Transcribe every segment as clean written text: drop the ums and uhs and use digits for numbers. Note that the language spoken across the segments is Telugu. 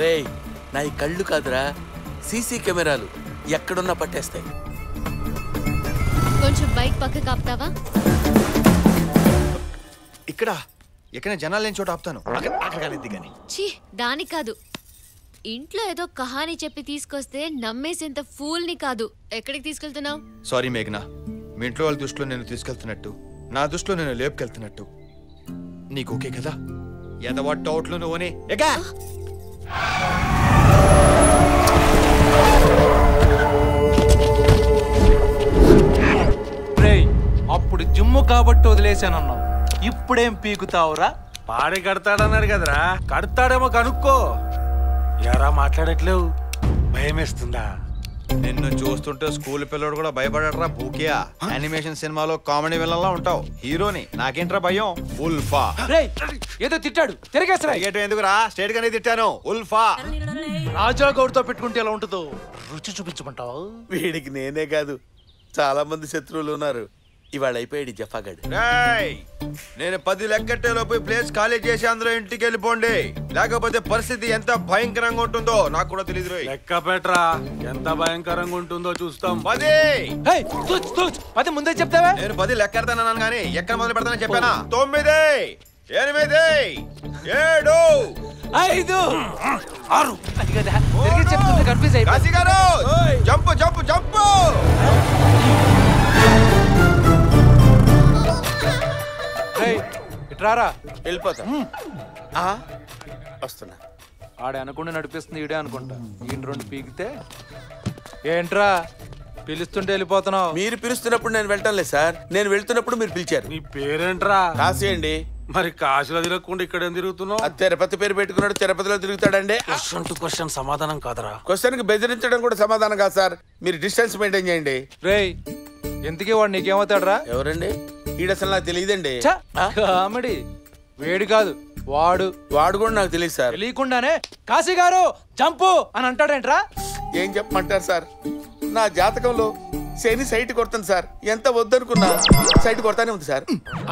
రే నా ఈ కళ్ళు కాదురా సీసీ కెమెరాలు ఎక్కడున్నా పట్టేస్తాయి. కొంచెం బైక్ పక్కకి ఆపుతావా? ఇక్కడ ఎక్కడ జనాలు లేని చోట ఆపుతాను. అక్కడ కానీ ఛీ, దానికి కాదు. ఇంట్లో ఏదో కహాని చెప్పి తీసుకొస్తే నమ్మేసేంత ఫూల్ ని కాదు. ఎక్కడికి తీసుకెళ్తున్నావు? సారీ మేఘనా, మీ ఇంట్లో వాళ్ళ దృష్టిలో నేను తీసుకెళ్తున్నట్టు, నా దృష్టిలో నేను లేపుకెళ్తున్నట్టు నీకు ఓకే కదా? ఎదవా డౌట్లు నువ్వునే ఎగా. అప్పుడు జిమ్ము కాబట్టి వదిలేసానన్నావు, ఇప్పుడేం పీకుతావురా? పాడి కడతాడన్నారు కదరా, కడతాడేమో కనుక్కో. ఎరా మాట్లాడట్లేవు, భయమేస్తుందా? నిన్ను చూస్తుంటే స్కూల్ పిల్లడు కూడా భయపడరా బూకియా. యానిమేషన్ సినిమాలో కామెడీ విలన్లా ఉంటావు, హీరోని. నాకేంట్రా భయం? ఉల్ఫా. ఏదో తిట్టాడు, తిరిగేసరా. ఎందుకురా స్ట్రేట్ గానే తిట్టాను. ఉల్ఫా. రాజా గౌడ్తో పెట్టుకుంటే ఎలా ఉంటుందో రుచి చూపించమంటావు? వీడికి నేనే కాదు, చాలా మంది శత్రువులు ఉన్నారు. ఇవాళ అయిపోయాడు జఫాగాడు. నేను 10 లెక్కట్టేలోపు ప్లేస్ ఖాళీ చేసి అందరూ ఇంటికి వెళ్ళిపోండి, లేకపోతే పరిస్థితి ఎంత భయంకరంగా ఉంటుందో నాకు కూడా తెలియదు. లెక్క పెట్టరా, ఎంత భయంకరంగా ఉంటుందో చూస్తాం. 10 ముందే చెప్తావా? నేను 10 లెక్కెడతానన్నాను కానీ ఎక్కడ మొదలు పెడతానని చెప్పానా? 9, 8, 7, 5, 6 అది కదా తిరిగి చెప్తుంటే కన్ఫ్యూజ్ అయిపోయి. కాశీ గారు జంప్ జంప్ జంప్. ఇట్రారా, వెళ్ళిపోతా. వస్తున్నా. ఆడే అనుకుంటే నడిపిస్తుంది, ఈడే అనుకుంటా. ఈయన 2 పీకితే ఏంట్రా పిలుస్తుంటే వెళ్ళిపోతున్నావు? మీరు పిలుస్తున్నప్పుడు నేను వెళ్ళటం లేదు సార్, నేను వెళ్తున్నప్పుడు మీరు పిలిచారు. నీ పేరేంట్రా? కాశీ అండి. మరి కాశీలో తిరగకుండా ఇక్కడ ఏం తిరుగుతున్నావు? తిరుపతి పేరు పెట్టుకున్నాడు, తిరుపతిలో తిరుగుతాడండి. క్వశ్చన్ టు క్వశ్చన్ సమాధానం కాదరా. క్వశ్చన్ కి బెదిరించడం కూడా సమాధానం కాదు సార్. మీరు డిస్టెన్స్ మెయింటైన్ చేయండి. రేయ్, ఎందుకే వాడు నీకేమవుతాడరా? ఎవరండి? ఈడ అసలు నాకు తెలియదండి. కామెడీ. వేడి కాదు, వాడు కూడా నాకు తెలియదు సార్. తెలియకుండానే కాశీ గారు జంపు అని అంటాడేంట్రా? ఏం చెప్పమంటారు సార్, నా జాతకంలో శని సైట్ కొడుతుంది సార్. ఎంత వద్దనుకున్నా సైట్ కొడతానే ఉంది సార్.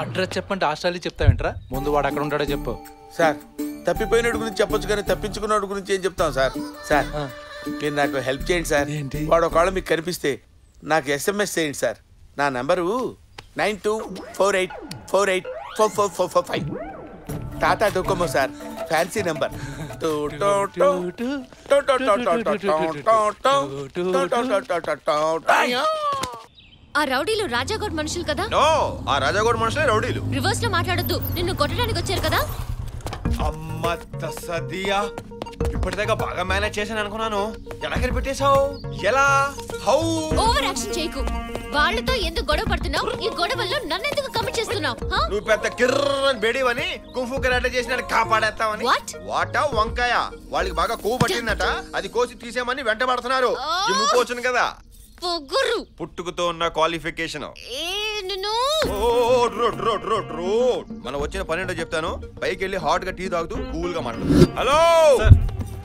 అడ్రస్ చెప్పంటే ఆస్ట్రేలియా చెప్తావేంట్రా? ముందు వాడు అక్కడ ఉంటాడో చెప్పు. సార్, తప్పిపోయినోడి గురించి చెప్పొచ్చు కానీ తప్పించుకున్నోడి గురించి ఏం చెప్తాం సార్? సార్, మీరు నాకు హెల్ప్ చేయండి సార్. వాడు ఒకవేళ మీకు కనిపిస్తే నాకు SMS చేయండి సార్. నా number 9248484445. Tata Docomo sir, fancy number. ఆ రౌడీలు రాజాగౌడ్ మనుషులు కదా? ఆ రాజాగౌడ్ మనుషులే రౌడీలు. రివర్స్ లో మాట్లాడొద్దు, నిన్ను కొట్టడానికి వచ్చారు కదా. అమ్మ తసదియా, ఇప్పటిదాకా బాగా మేనేజ్ చేశాను అనుకున్నాను. ఎలా కనిపెట్టేశావు? ఎలా? హౌ? ఓవర్ యాక్షన్ చేయకు. వాళ్ళతో ఎందుకు గొడవ పడుతున్నావు? ఈ గొడవల్లో నన్ను ఎందుకు కమిట్ చేస్తున్నావు? నువ్వు పెద్ద కిర్రని బేడీవని కుంఫు కరాటే చేసినట్టు కాపాడేస్తావని. వాట వంకాయ వాళ్ళకి బాగా కొవ్వు పట్టిందట, అది కోసి తీసేమని వెంట పడుతున్నారు. జిమ్ కోచను కదా, పుట్టుకతో ఉన్న క్వాలిఫికేషన్. మనం వచ్చిన పని ఏంటో చెప్తాను. పైకి వెళ్ళి హాట్ గా టీ తాగుతూ కూల్ గా మాట్లాడు. Hello,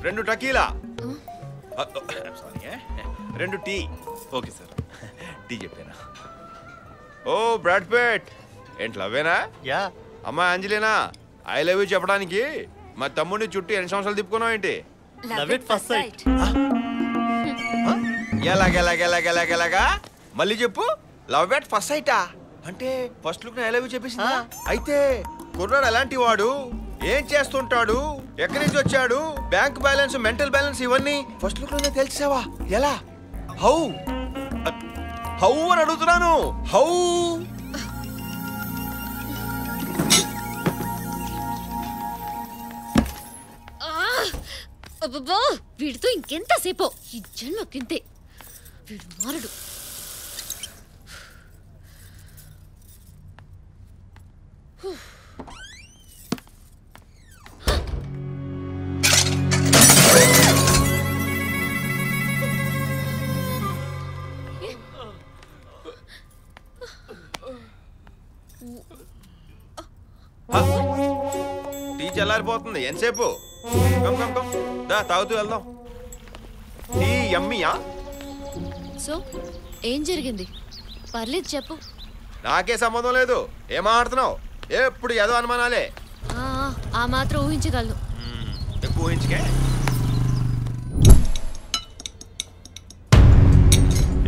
2 tequila, 2 tea. Okay sir, tea చెప్పానా? ఓ బ్రాడ్ పిట్, ఏంటి లవ్వేనా? యా. అమ్మా అంజలినా, ఐ లవ్ యూ చెప్పడానికి మా తమ్ముడిని చుట్టూ 8 సంవత్సరాలు తిప్పుకున్నావు ఏంటి? Love at first sight. ఎలాగెలాగెలాగెలాగెలాగా మళ్ళీ చెప్పు. లవ్ ఎట్ ఫస్ట్ సైటా అంటే first look I love you చెప్పేసిందా? అయితే కుర్రాడు ఎలాంటి వాడు, ఏం చేస్తుంటాడు, ఎక్కడి నుంచి వచ్చాడు, బ్యాంక్ బ్యాలెన్స్, మెంటల్ బ్యాలెన్స్ ఇవన్నీ ఫస్ట్ లుక్ లోనే తెలిసావా? ఎలా? హౌ హౌ అని అడుగుతున్నాను. హౌ? వీడితో ఇంకెంతసేపో, ఈ జన్మకింతే. వీడు మారడు. టీ చల్లారిపోతుంది, ఎంతసేపు? కమ్ కమ్ కమ్, దా తాగుతూ వెళ్దాం. టీ యమ్మీయా? సో ఏం జరిగింది? పర్లేదు చెప్పు. నాకే సంబంధం లేదు. ఏం మాట్లాడుతున్నావు? ఎప్పుడు ఏదో అనుమానాలే. ఆ మాత్రం ఊహించగలను. ఎక్కువ ఊహించుకే.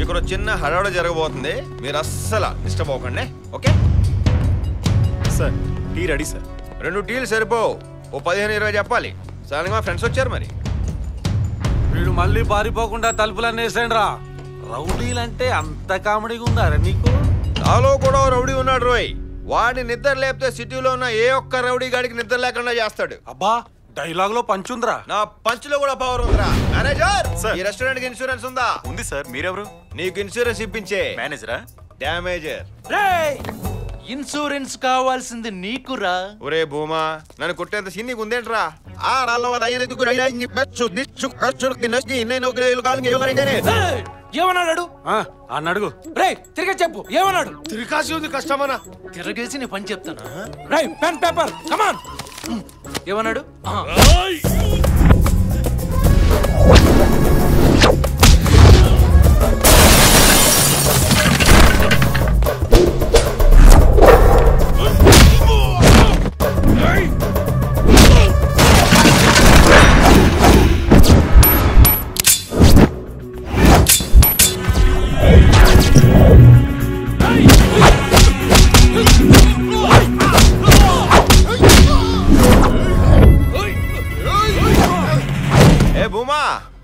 ఇక్కడ చిన్న హడావుడి జరగబోతుంది, మీరు అస్సలు డిస్టర్బ్ అవ్వకండి. Okay sir, tea ready sir. 2 టీలు సరిపోవు, ఓ 15-20 చెప్పాలి. సడన్గా మా ఫ్రెండ్స్ వచ్చారు మరి. వీడు మళ్ళీ పారిపోకుండా తలుపులన్నీ వేసేయండి రా. రౌడీలంటే అంత కామెడీగా ఉందా నీకు? నాలో కూడా రౌడీ ఉన్నాడు రోయ్. వాడిని నిద్ర లేపితే సిటీలో ఉన్న ఏ ఒక్క రౌడీ గాడికి నిద్ర లేకుండా చేస్తాడు. అబ్బా, డైలాగ్ లో పంచుందిరా. నా పంచులో కూడా పవర్ ఉందిరా. Manager, sir. ఈ రెస్టారెంట్ కి ఇన్సూరెన్స్ ఉందా? ఉంది సార్. మీరెవరు? నీకు ఇన్సూరెన్స్ ఇప్పించే మేనేజరా? డ్యామేజర్. ఇన్సూరెన్స్ కావాల్సింది నీకురా. ఒరే భూమా, నన్ను కొట్టేంత సీన్ నీకు ఉందేంట్రా? ఏమన్నాడు? అన్నడుగు. రేయ్ తిరిగి చెప్పు, ఏమన్నాడు? తిరిగాసి ఉంది కష్టమనా? తిరగేసి నీ పని చెప్తాను. రేయ్ పెన్ పేపర్ కమాన్. ఏమన్నాడు?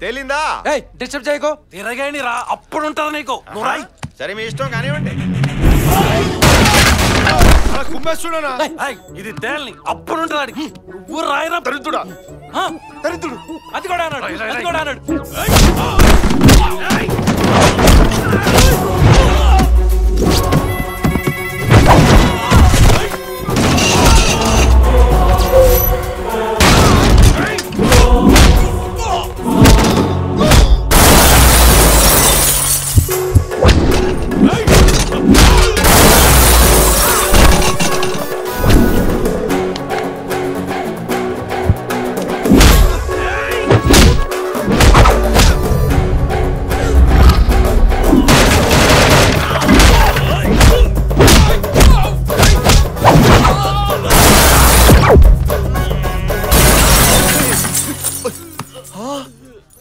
తేలిందా? డిస్టర్బ్ చేయకో. తిరగని రా, అప్పుడు ఉంటది నీకు. నువ్వు రాయ్. సరే మీ ఇష్టం కానివ్వండి. ఇది తేలని అప్పుడు ఉంటది. నువ్వు రాయరా దరిద్రుడా. దరిద్రుడు అది కూడా అన్నాడు, అది కూడా అన్నాడు.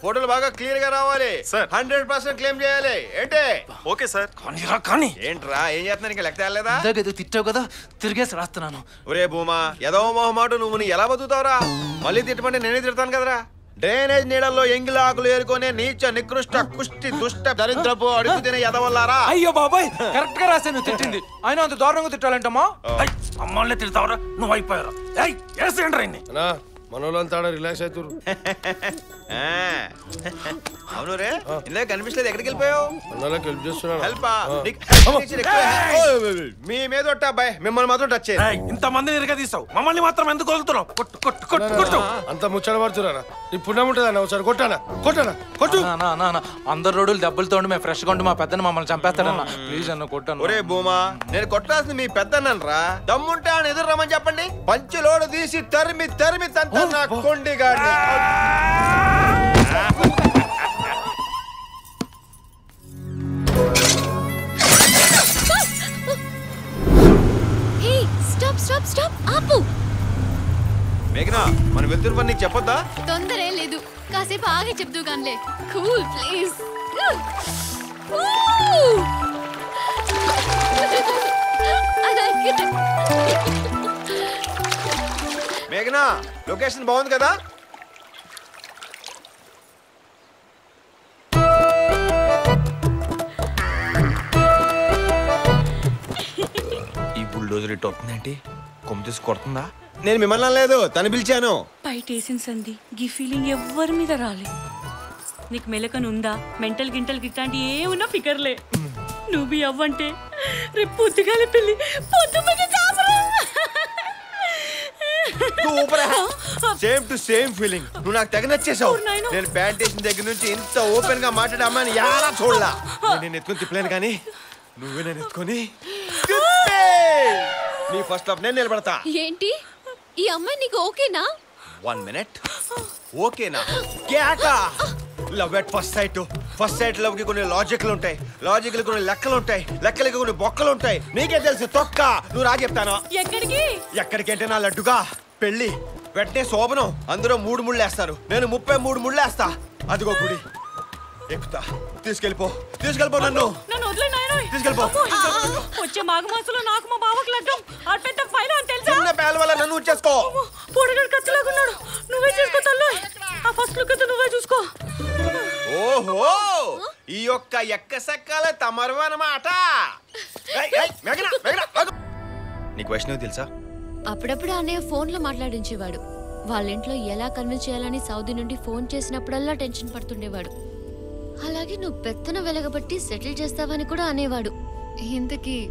ఫోటోలు బాగా క్లియర్ గా రావాలి. 100% క్లెయిమ్ చేయాలి. ఏంటి? Okay sir. కానీ ఏంట్రా, ఏం చేస్తున్నాను? ఇంకా లెక్క తేలేదా? తిట్టావు కదా, తిరిగేసి రాస్తున్నాను. ఒరే భూమా, ఏదో మొహమాట నువ్వు నీ ఎలా బతుకుతావురా? మళ్ళీ తిట్టమంటే నేనే తిడతాను కదరా. డ్రైనేజ్ నీళ్ళల్లో ఎంగిలి ఆకులు ఏరుకునే నీచ నికృష్ట కుష్టి దుష్ట దరిద్రపు అడుగు తినే ఎదవల్లారా. అయ్యో బాబాయ్, కరెక్ట్ గా రాశాను. తిట్టింది ఆయన అంత దారుణంగా తిట్టాలంటమ్మా. అమ్మాళ్ళే తిడతావరా? నువ్వు అయిపోయారా? మనోళ్ళంతా రిలాక్స్ అవుతారు. అవును రే, ఇందాక కనిపించలేదు. ఎక్కడికి వెళ్ళిపోయావు? అన్నోళ్ళకి హెల్ప్ చేస్తున్నాను. మీ మీద అబ్బాయి, మిమ్మల్ని మాత్రం టచ్ చేయాలి. ఇంత మందిని ఇరగదీస్తావు, మమ్మల్ని మాత్రం ఎందుకు వదులుతున్నావు? కొట్టు కొట్టు కొట్టు కొట్టు. అంత ముచ్చట పడుతున్నారా? ఇప్పుడు ఉంటుందన్న ఒకసారి కొట్టానా? కొట్టానా? కొట్టు. అందరు రోడ్లు దెబ్బలతో మేము ఫ్రెష్ గా ఉండి మా పెద్దని మమ్మల్ని చంపేస్తాడన్న. ప్లీజ్ అన్న కొట్టాను. ఒరే భూమా, నేను కొట్టాల్సింది మీ పెద్దన్నను రా. దమ్ముంటే ఆయన ఎదురు రమ్మని చెప్పండి. పంచులోడు తీసి తరిమి తరిమి తంత కొండిగాడిని. స్టాప్ స్టాప్ స్టాప్, ఆపు. మేఘనా, మనం వెళ్తున్న పని నీకు చెప్పొద్దా? తొందరే లేదు, కాసేపు ఆగి చెప్తూ గానిలే. Cool please. మేఘనా, లొకేషన్ బాగుంది కదా? ఈ బుల్డోజర్ ఇటు వస్తుందేంటి? కొమ్ము తీసి కొడుతుందా? నేను మిమ్మల్ని లేదు, తను పిలిచాను. బయటేసిన సంధి ఈ ఫీలింగ్ ఎవ్వరి మీద రాలే. నీకు మెలకనుందా? మెంటల్ గింటల్ గిట్లాంటి ఏ ఉన్నా ఫికర్లే. నువ్వు అవ్వంటే రేపు పొద్దుగాల పెళ్ళి, పొద్దుమని కాపురం. Same to same feeling. నువ్వు నాకు తెగ నచ్చేసావు. నేను ప్యాంట్ వేసిన దగ్గర నుంచి ఇంత ఓపెన్ గా మాట్లాడే అమ్మాయిని యారా చూడలా. నేను ఎత్తుకొని తిప్పలేను కానీ నువ్వే నేను ఎత్తుకొని నీ ఫస్ట్ లవ్ నేను నిలబడతా. ఏంటి, ఈ అమ్మాయి నీకు ఓకేనా? 1 minute. ఓకేనా? కేకా love at first sight. First sight love కి కొన్ని లాజిక్లు ఉంటాయి, లాజిక్లు కొన్ని లెక్కలు ఉంటాయి, లెక్కలకి కొన్ని బొక్కలు ఉంటాయి. నీకే తెలుసు తొక్క. నువ్వు రా చెప్తాను. ఎక్కడికి? ఎక్కడికంటే నా లడ్డుగా పెళ్లి వెంటనే శోభనం. అందులో 3 ముళ్ళు వేస్తారు, నేను 33 ముళ్ళు వేస్తా. అదిగో గుడి. ఎక్కుతా తీసుకెళ్ళిపో నన్ను నన్ను వదిలే నాయనోయ్. తీసుకెళ్ళిపో. అమ్మో, వచ్చే మాఘమాసంలో నాకు మా బావకు లగ్గం. ఆ పెద్ద ఫైల్ అని తెలుసా? చిన్న పేల వల్ల నన్ను ఉంచేసుకో. పొడగడు కత్తిలాగున్నాడు. నువ్వే చేసుకో తల్లి. ఆ ఫస్ట్ లుక్ అయితే నువ్వే చూసుకో. ఓహో ఈ యొక్క ఎక్కసెక్కల తమరు అన్నమాట. నీకు వైష్ణవి తెలుసా? అప్పుడప్పుడు అన్నయ్య ఫోన్లో మాట్లాడించేవాడు. వాళ్ళ ఇంట్లో ఎలా కన్విన్స్ చేయాలని సౌదీ నుండి ఫోన్ చేసినప్పుడల్లా టెన్షన్ పడుతుండేవాడు. అలాగే నువ్వు పెత్తన వెలగబట్టి సెటిల్ చేస్తావని కూడా అనేవాడు. ఇంతకీ